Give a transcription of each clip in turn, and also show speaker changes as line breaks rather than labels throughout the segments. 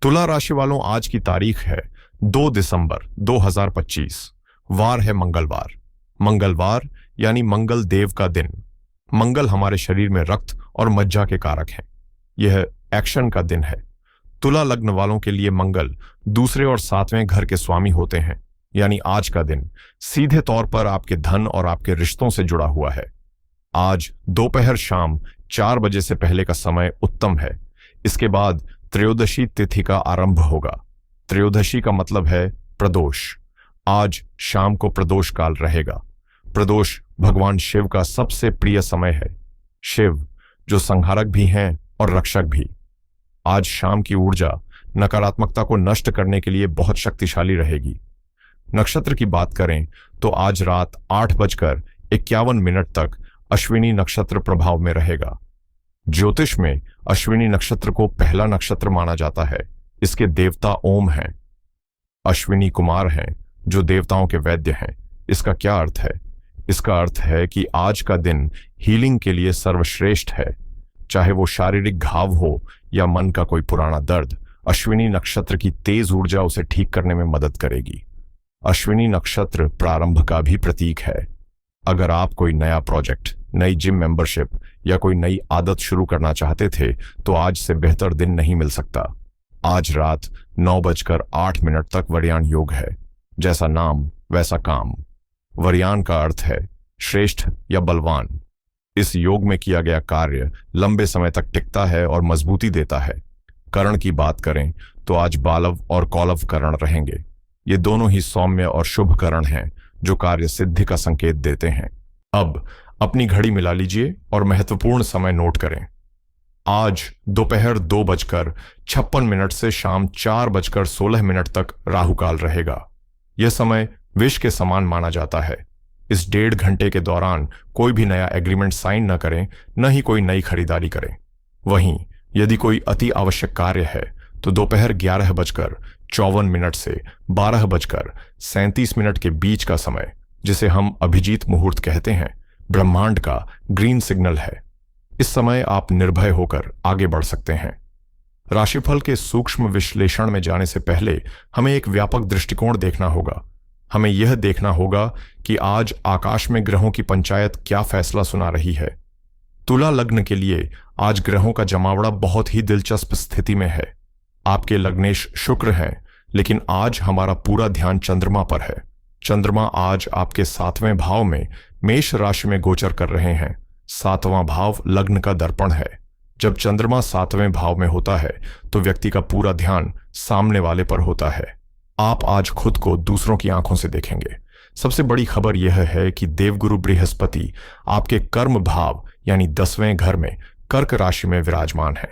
तुला राशि वालों, आज की तारीख है 2 दिसंबर 2025। वार है मंगलवार। मंगलवार यानी मंगल देव का दिन। मंगल हमारे शरीर में रक्त और मज्जा के कारक हैं। यह एक्शन का दिन है। तुला लग्न वालों के लिए मंगल दूसरे और सातवें घर के स्वामी होते हैं, यानी आज का दिन सीधे तौर पर आपके धन और आपके रिश्तों से जुड़ा हुआ है। आज दोपहर शाम 4 बजे से पहले का समय उत्तम है। इसके बाद त्रयोदशी तिथि का आरंभ होगा। त्रयोदशी का मतलब है प्रदोष। आज शाम को प्रदोष काल रहेगा। प्रदोष भगवान शिव का सबसे प्रिय समय है। शिव जो संहारक भी हैं और रक्षक भी। आज शाम की ऊर्जा नकारात्मकता को नष्ट करने के लिए बहुत शक्तिशाली रहेगी। नक्षत्र की बात करें तो आज रात 8:51 तक अश्विनी नक्षत्र प्रभाव में रहेगा। ज्योतिष में अश्विनी नक्षत्र को पहला नक्षत्र माना जाता है। इसके देवता ओम हैं। अश्विनी कुमार हैं जो देवताओं के वैद्य हैं। इसका क्या अर्थ है? इसका अर्थ है कि आज का दिन हीलिंग के लिए सर्वश्रेष्ठ है। चाहे वो शारीरिक घाव हो या मन का कोई पुराना दर्द, अश्विनी नक्षत्र की तेज ऊर्जा उसे ठीक करने में मदद करेगी। अश्विनी नक्षत्र प्रारंभ का भी प्रतीक है। अगर आप कोई नया प्रोजेक्ट, नई जिम मेंबरशिप या कोई नई आदत शुरू करना चाहते थे तो आज से बेहतर दिन नहीं मिल सकता। आज रात 9:08 तक वरयान योग है। जैसा नाम वैसा काम। वरयान का अर्थ है श्रेष्ठ या बलवान। इस योग में किया गया कार्य लंबे समय तक टिकता है और मजबूती देता है। करण की बात करें तो आज बालव और कौलव करण रहेंगे। ये दोनों ही सौम्य और शुभ करण हैं जो कार्य सिद्धि का संकेत देते हैं। अब अपनी घड़ी मिला लीजिए और महत्वपूर्ण समय नोट करें। आज दोपहर 2:56 से शाम 4:16 तक राहुकाल रहेगा। यह समय विष के समान माना जाता है। इस 1.5 घंटे के दौरान कोई भी नया एग्रीमेंट साइन न करें, न ही कोई नई खरीदारी करें। वहीं यदि कोई अति आवश्यक कार्य है तो दोपहर 11:54 से 12:37 के बीच का समय, जिसे हम अभिजीत मुहूर्त कहते हैं, ब्रह्मांड का ग्रीन सिग्नल है। इस समय आप निर्भय होकर आगे बढ़ सकते हैं। राशिफल के सूक्ष्म विश्लेषण में जाने से पहले हमें एक व्यापक दृष्टिकोण देखना होगा। हमें यह देखना होगा कि आज आकाश में ग्रहों की पंचायत क्या फैसला सुना रही है। तुला लग्न के लिए आज ग्रहों का जमावड़ा बहुत ही दिलचस्प स्थिति में है। आपके लग्नेश शुक्र हैं, लेकिन आज हमारा पूरा ध्यान चंद्रमा पर है। चंद्रमा आज आपके 7वें भाव में मेष राशि में गोचर कर रहे हैं। 7वां भाव लग्न का दर्पण है। जब चंद्रमा 7वें भाव में होता है तो व्यक्ति का पूरा ध्यान सामने वाले पर होता है। आप आज खुद को दूसरों की आंखों से देखेंगे। सबसे बड़ी खबर यह है कि देवगुरु बृहस्पति आपके कर्म भाव यानी 10वें घर में कर्क राशि में विराजमान है।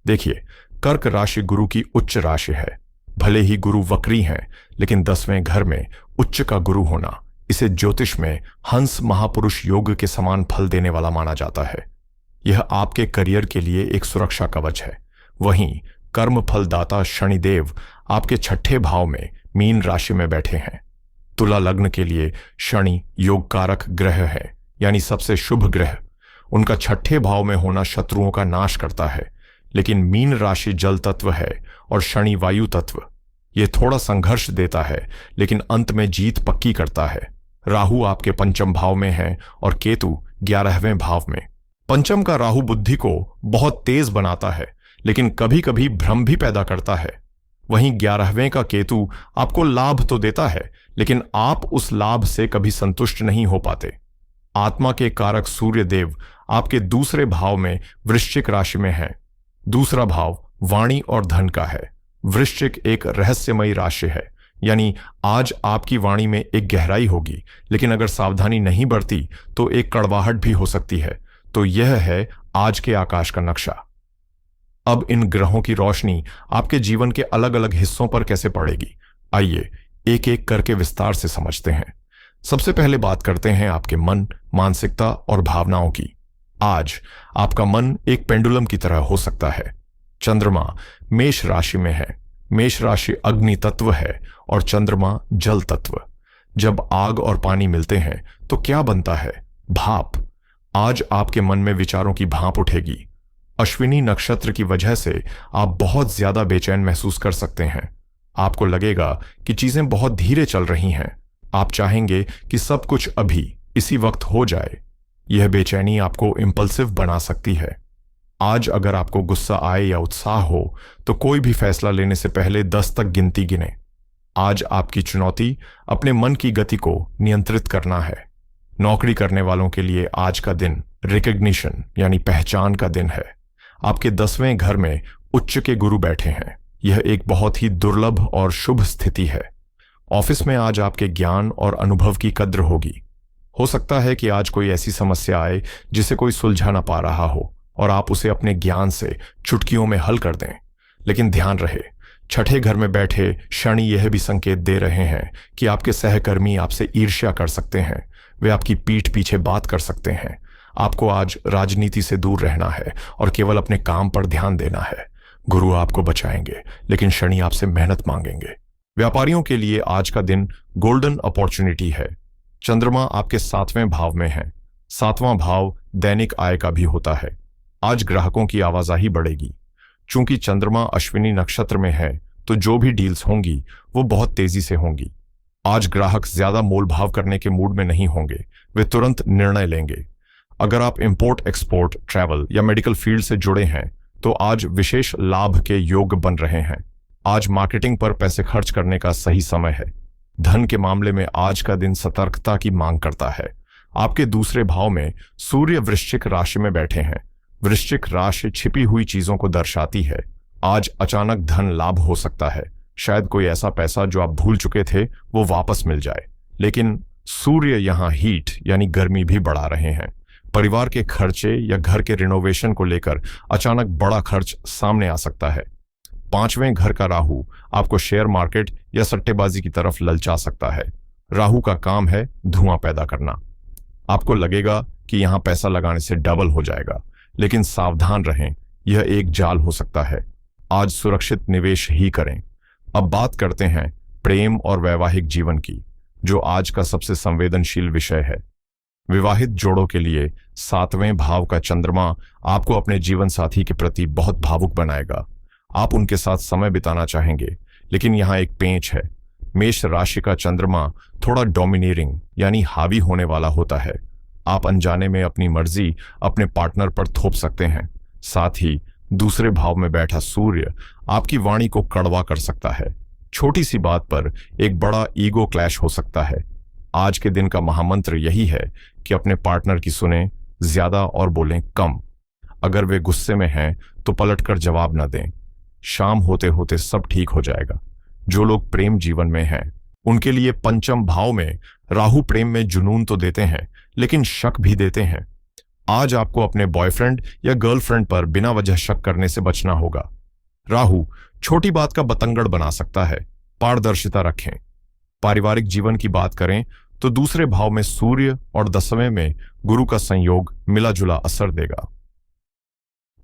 देखिए, कर्क राशि गुरु की उच्च राशि है। भले ही गुरु वक्री हैं, लेकिन 10वें घर में उच्च का गुरु होना इसे ज्योतिष में हंस महापुरुष योग के समान फल देने वाला माना जाता है। यह आपके करियर के लिए एक सुरक्षा कवच है। वहीं कर्म फलदाता शनिदेव आपके 6ठे भाव में मीन राशि में बैठे हैं। तुला लग्न के लिए शनि योगकारक ग्रह है, यानी सबसे शुभ ग्रह। उनका 6ठे भाव में होना शत्रुओं का नाश करता है। लेकिन मीन राशि जल तत्व है और शनि वायु तत्व। यह थोड़ा संघर्ष देता है, लेकिन अंत में जीत पक्की करता है। राहु आपके 5म भाव में है और केतु 11वें भाव में। 5म का राहु बुद्धि को बहुत तेज बनाता है, लेकिन कभी कभी भ्रम भी पैदा करता है। वहीं 11वें का केतु आपको लाभ तो देता है, लेकिन आप उस लाभ से कभी संतुष्ट नहीं हो पाते। आत्मा के कारक सूर्य देव आपके दूसरे भाव में वृश्चिक राशि में है। दूसरा भाव वाणी और धन का है। वृश्चिक एक रहस्यमयी राशि है, यानी आज आपकी वाणी में एक गहराई होगी, लेकिन अगर सावधानी नहीं बरती तो एक कड़वाहट भी हो सकती है। तो यह है आज के आकाश का नक्शा। अब इन ग्रहों की रोशनी आपके जीवन के अलग अलग हिस्सों पर कैसे पड़ेगी, आइए एक एक करके विस्तार से समझते हैं। सबसे पहले बात करते हैं आपके मन, मानसिकता और भावनाओं की। आज आपका मन एक पेंडुलम की तरह हो सकता है। चंद्रमा मेष राशि में है। मेष राशि अग्नि तत्व है और चंद्रमा जल तत्व। जब आग और पानी मिलते हैं तो क्या बनता है? भाप। आज आपके मन में विचारों की भाप उठेगी। अश्विनी नक्षत्र की वजह से आप बहुत ज्यादा बेचैन महसूस कर सकते हैं। आपको लगेगा कि चीजें बहुत धीरे चल रही हैं। आप चाहेंगे कि सब कुछ अभी इसी वक्त हो जाए। यह बेचैनी आपको इंपल्सिव बना सकती है। आज अगर आपको गुस्सा आए या उत्साह हो तो कोई भी फैसला लेने से पहले 10 तक गिनती गिने। आज आपकी चुनौती अपने मन की गति को नियंत्रित करना है। नौकरी करने वालों के लिए आज का दिन रिकग्निशन यानी पहचान का दिन है। आपके 10वें घर में उच्च के गुरु बैठे हैं। यह एक बहुत ही दुर्लभ और शुभ स्थिति है। ऑफिस में आज आपके ज्ञान और अनुभव की कद्र होगी। हो सकता है कि आज कोई ऐसी समस्या आए जिसे कोई सुलझा ना पा रहा हो और आप उसे अपने ज्ञान से चुटकियों में हल कर दें। लेकिन ध्यान रहे, छठे घर में बैठे शनि यह भी संकेत दे रहे हैं कि आपके सहकर्मी आपसे ईर्ष्या कर सकते हैं। वे आपकी पीठ पीछे बात कर सकते हैं। आपको आज राजनीति से दूर रहना है और केवल अपने काम पर ध्यान देना है। गुरु आपको बचाएंगे, लेकिन शनि आपसे मेहनत मांगेंगे। व्यापारियों के लिए आज का दिन गोल्डन अपॉर्चुनिटी है। चंद्रमा आपके 7वें भाव में है। 7वां भाव दैनिक आय का भी होता है। आज ग्राहकों की आवाजाही बढ़ेगी। चूंकि चंद्रमा अश्विनी नक्षत्र में है तो जो भी डील्स होंगी वो बहुत तेजी से होंगी। आज ग्राहक ज्यादा मोल भाव करने के मूड में नहीं होंगे। वे तुरंत निर्णय लेंगे। अगर आप इंपोर्ट एक्सपोर्ट ट्रैवल या मेडिकल फील्ड से जुड़े हैं तो आज विशेष लाभ के योग बन रहे हैं। आज मार्केटिंग पर पैसे खर्च करने का सही समय है। धन के मामले में आज का दिन सतर्कता की मांग करता है। आपके दूसरे भाव में सूर्य वृश्चिक राशि में बैठे हैं। वृश्चिक राशि छिपी हुई चीजों को दर्शाती है। आज अचानक धन लाभ हो सकता है। शायद कोई ऐसा पैसा जो आप भूल चुके थे वो वापस मिल जाए। लेकिन सूर्य यहाँ हीट यानी गर्मी भी बढ़ा रहे हैं। परिवार के खर्चे या घर के रिनोवेशन को लेकर अचानक बड़ा खर्च सामने आ सकता है। 5वें घर का राहु आपको शेयर मार्केट या सट्टेबाजी की तरफ ललचा सकता है। राहु का काम है धुआं पैदा करना। आपको लगेगा कि यहां पैसा लगाने से डबल हो जाएगा, लेकिन सावधान रहें, यह एक जाल हो सकता है। आज सुरक्षित निवेश ही करें। अब बात करते हैं प्रेम और वैवाहिक जीवन की, जो आज का सबसे संवेदनशील विषय है। विवाहित जोड़ों के लिए 7वें भाव का चंद्रमा आपको अपने जीवन साथी के प्रति बहुत भावुक बनाएगा। आप उनके साथ समय बिताना चाहेंगे, लेकिन यहाँ एक पेंच है। मेष राशि का चंद्रमा थोड़ा डोमिनेटिंग यानी हावी होने वाला होता है। आप अनजाने में अपनी मर्जी अपने पार्टनर पर थोप सकते हैं। साथ ही दूसरे भाव में बैठा सूर्य आपकी वाणी को कड़वा कर सकता है। छोटी सी बात पर एक बड़ा ईगो क्लैश हो सकता है। आज के दिन का महामंत्र यही है कि अपने पार्टनर की सुने ज्यादा और बोलें कम। अगर वे गुस्से में हैं तो पलटकर जवाब न दें। शाम होते होते सब ठीक हो जाएगा। जो लोग प्रेम जीवन में हैं उनके लिए 5म भाव में राहु प्रेम में जुनून तो देते हैं, लेकिन शक भी देते हैं। आज आपको अपने बॉयफ्रेंड या गर्लफ्रेंड पर बिना वजह शक करने से बचना होगा। राहु छोटी बात का बतंगड़ बना सकता है। पारदर्शिता रखें। पारिवारिक जीवन की बात करें तो दूसरे भाव में सूर्य और 10वें में गुरु का संयोग मिला जुला असर देगा।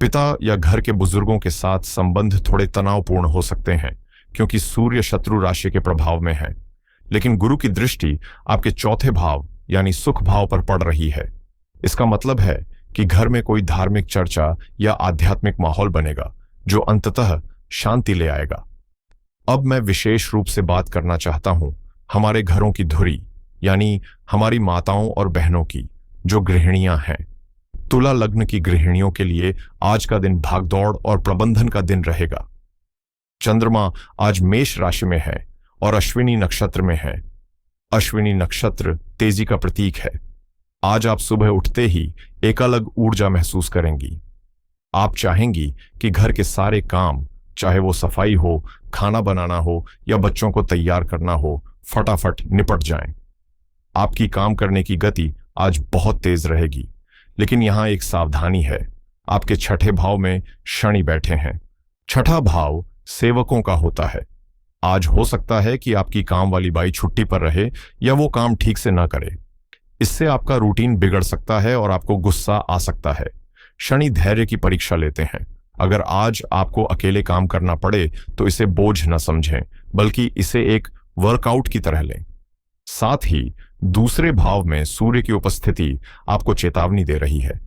पिता या घर के बुजुर्गों के साथ संबंध थोड़े तनावपूर्ण हो सकते हैं, क्योंकि सूर्य शत्रु राशि के प्रभाव में है। लेकिन गुरु की दृष्टि आपके 4थे भाव यानी सुख भाव पर पड़ रही है। इसका मतलब है कि घर में कोई धार्मिक चर्चा या आध्यात्मिक माहौल बनेगा जो अंततः शांति ले आएगा। अब मैं विशेष रूप से बात करना चाहता हूं हमारे घरों की धुरी यानी हमारी माताओं और बहनों की, जो गृहिणियां हैं। तुला लग्न की गृहिणियों के लिए आज का दिन भागदौड़ और प्रबंधन का दिन रहेगा। चंद्रमा आज मेष राशि में है और अश्विनी नक्षत्र में है। अश्विनी नक्षत्र तेजी का प्रतीक है। आज आप सुबह उठते ही एक अलग ऊर्जा महसूस करेंगी। आप चाहेंगी कि घर के सारे काम, चाहे वो सफाई हो, खाना बनाना हो या बच्चों को तैयार करना हो, फटाफट निपट जाएं। आपकी काम करने की गति आज बहुत तेज रहेगी, लेकिन यहां एक सावधानी है। आपके 6ठे भाव में शनि बैठे हैं। 6ठा भाव सेवकों का होता है। आज हो सकता है कि आपकी काम वाली बाई छुट्टी पर रहे या वो काम ठीक से न करे। इससे आपका रूटीन बिगड़ सकता है और आपको गुस्सा आ सकता है। शनि धैर्य की परीक्षा लेते हैं। अगर आज आपको अकेले काम करना पड़े तो इसे बोझ न समझें, बल्कि इसे एक वर्कआउट की तरह लें। साथ ही दूसरे भाव में सूर्य की उपस्थिति आपको चेतावनी दे रही है।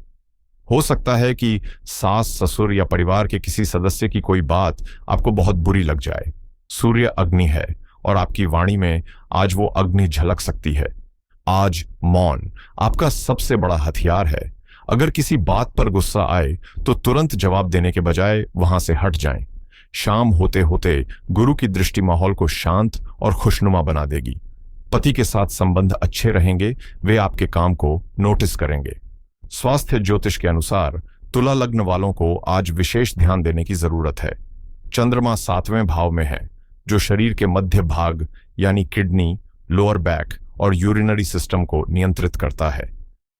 हो सकता है कि सास, ससुर या परिवार के किसी सदस्य की कोई बात आपको बहुत बुरी लग जाए। सूर्य अग्नि है और आपकी वाणी में आज वो अग्नि झलक सकती है। आज मौन आपका सबसे बड़ा हथियार है। अगर किसी बात पर गुस्सा आए तो तुरंत जवाब देने के बजाय वहां से हट जाएं। शाम होते होते गुरु की दृष्टि माहौल को शांत और खुशनुमा बना देगी। पति के साथ संबंध अच्छे रहेंगे, वे आपके काम को नोटिस करेंगे। स्वास्थ्य ज्योतिष के अनुसार तुला लग्न वालों को आज विशेष ध्यान देने की जरूरत है। चंद्रमा 7वें भाव में है, जो शरीर के मध्य भाग यानी किडनी, लोअर बैक और यूरिनरी सिस्टम को नियंत्रित करता है।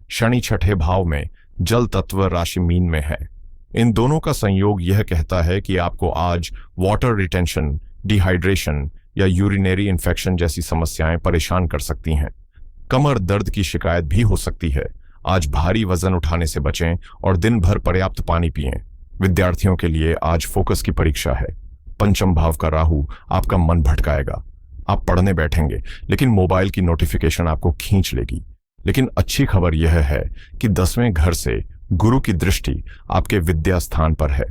शनि 6ठे भाव में जल तत्व राशि मीन में है। इन दोनों का संयोग यह कहता है कि आपको आज वाटर रिटेंशन, डिहाइड्रेशन या यूरिनरी इन्फेक्शन जैसी समस्याएं परेशान कर सकती हैं। कमर दर्द की शिकायत भी हो सकती है। आज भारी वजन उठाने से बचें और दिन भर पर्याप्त पानी पिएं। विद्यार्थियों के लिए आज फोकस की परीक्षा है। पंचम भाव का राहु आपका मन भटकाएगा। आप पढ़ने बैठेंगे लेकिन मोबाइल की नोटिफिकेशन आपको खींच लेगी। लेकिन अच्छी खबर यह है कि 10वें घर से गुरु की दृष्टि आपके विद्या स्थान पर है।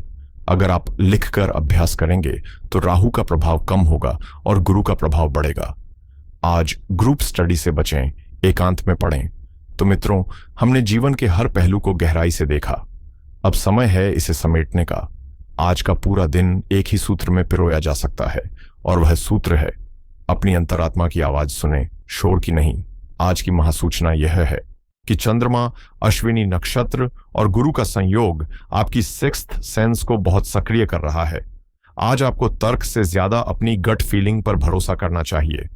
अगर आप लिखकर अभ्यास करेंगे तो राहु का प्रभाव कम होगा और गुरु का प्रभाव बढ़ेगा। आज ग्रुप स्टडी से बचें, एकांत में पढ़ें। तो मित्रों, हमने जीवन के हर पहलू को गहराई से देखा। अब समय है इसे समेटने का। आज का पूरा दिन एक ही सूत्र में पिरोया जा सकता है और वह सूत्र है, अपनी अंतरात्मा की आवाज सुने, शोर की नहीं। आज की महासूचना यह है कि चंद्रमा, अश्विनी नक्षत्र और गुरु का संयोग आपकी सिक्स्थ सेंस को बहुत सक्रिय कर रहा है। आज आपको तर्क से ज्यादा अपनी गट फीलिंग पर भरोसा करना चाहिए।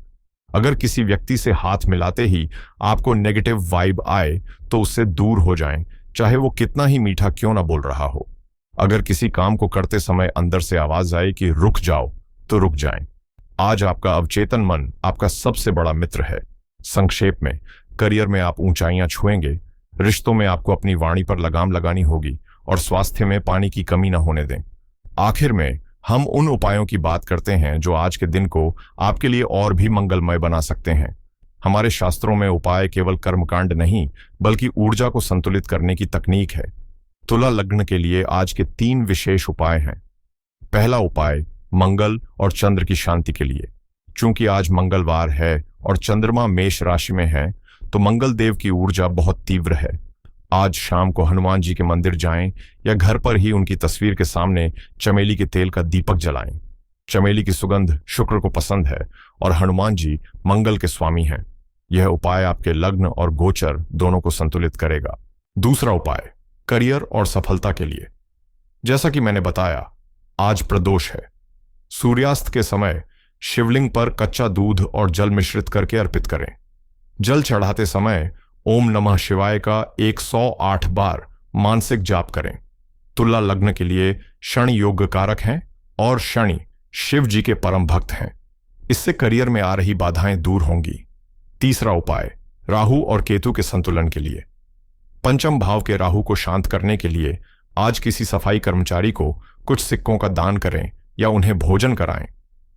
अगर किसी व्यक्ति से हाथ मिलाते ही आपको नेगेटिव वाइब आए तो उससे दूर हो जाएं, चाहे वो कितना ही मीठा क्यों ना बोल रहा हो। अगर किसी काम को करते समय अंदर से आवाज आए कि रुक जाओ, तो रुक जाएं। आज आपका अवचेतन मन आपका सबसे बड़ा मित्र है। संक्षेप में, करियर में आप ऊंचाइयां छुएंगे, रिश्तों में आपको अपनी वाणी पर लगाम लगानी होगी और स्वास्थ्य में पानी की कमी न होने दें। आखिर में हम उन उपायों की बात करते हैं जो आज के दिन को आपके लिए और भी मंगलमय बना सकते हैं। हमारे शास्त्रों में उपाय केवल कर्मकांड नहीं, बल्कि ऊर्जा को संतुलित करने की तकनीक है। तुला लग्न के लिए आज के 3 विशेष उपाय हैं। पहला उपाय मंगल और चंद्र की शांति के लिए। चूंकि आज मंगलवार है और चंद्रमा मेष राशि में है, तो मंगल देव की ऊर्जा बहुत तीव्र है। आज शाम को हनुमान जी के मंदिर जाएं या घर पर ही उनकी तस्वीर के सामने चमेली के तेल का दीपक जलाएं। चमेली की सुगंध शुक्र को पसंद है और हनुमान जी मंगल के स्वामी हैं। यह उपाय आपके लग्न और गोचर दोनों को संतुलित करेगा। दूसरा उपाय करियर और सफलता के लिए। जैसा कि मैंने बताया, आज प्रदोष है। सूर्यास्त के समय शिवलिंग पर कच्चा दूध और जल मिश्रित करके अर्पित करें। जल चढ़ाते समय ओम नमः शिवाय का 108 बार मानसिक जाप करें। तुला लग्न के लिए शनि योग कारक हैं और शनि शिव जी के परम भक्त हैं। इससे करियर में आ रही बाधाएं दूर होंगी। तीसरा उपाय राहु और केतु के संतुलन के लिए। पंचम भाव के राहु को शांत करने के लिए आज किसी सफाई कर्मचारी को कुछ सिक्कों का दान करें या उन्हें भोजन कराएं।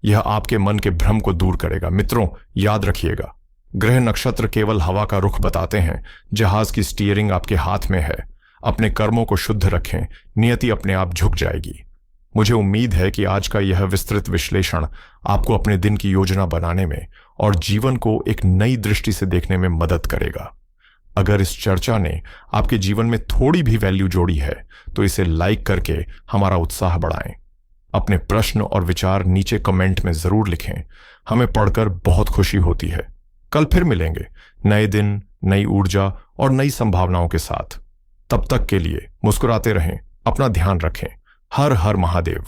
यह आपके मन के भ्रम को दूर करेगा। मित्रों, याद रखिएगा, ग्रह नक्षत्र केवल हवा का रुख बताते हैं। जहाज की स्टीयरिंग आपके हाथ में है। अपने कर्मों को शुद्ध रखें, नियति अपने आप झुक जाएगी। मुझे उम्मीद है कि आज का यह विस्तृत विश्लेषण आपको अपने दिन की योजना बनाने में और जीवन को एक नई दृष्टि से देखने में मदद करेगा। अगर इस चर्चा ने आपके जीवन में थोड़ी भी वैल्यू जोड़ी है तो इसे लाइक करके हमारा उत्साह बढ़ाएं। अपने प्रश्न और विचार नीचे कमेंट में जरूर लिखें। हमें पढ़कर बहुत खुशी होती है। कल फिर मिलेंगे नए दिन, नई ऊर्जा और नई संभावनाओं के साथ। तब तक के लिए मुस्कुराते रहें, अपना ध्यान रखें। हर हर महादेव।